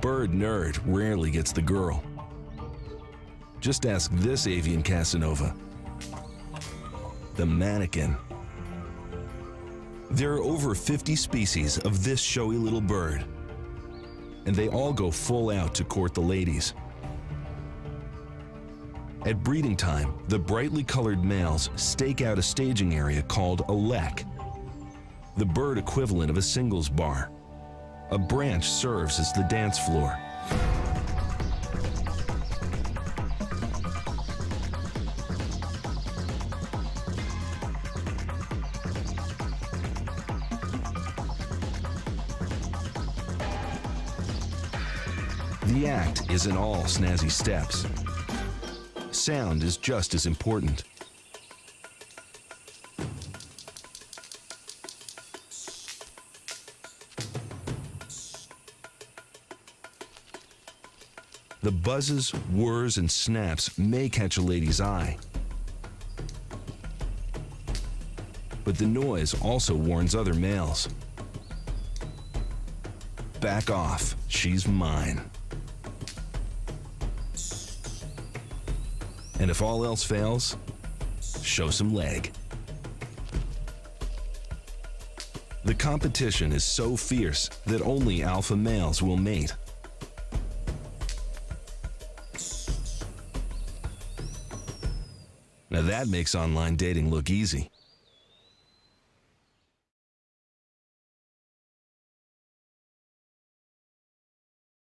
bird nerd rarely gets the girl. Just ask this avian Casanova, the mannequin. There are over 50 species of this showy little bird, and they all go full out to court the ladies. At breeding time, the brightly colored males stake out a staging area called a lek, the bird equivalent of a singles bar. A branch serves as the dance floor. The act isn't all snazzy steps. Sound is just as important. The buzzes, whirs, and snaps may catch a lady's eye. But the noise also warns other males. Back off, she's mine. And if all else fails, show some leg. The competition is so fierce that only alpha males will mate. Now that makes online dating look easy.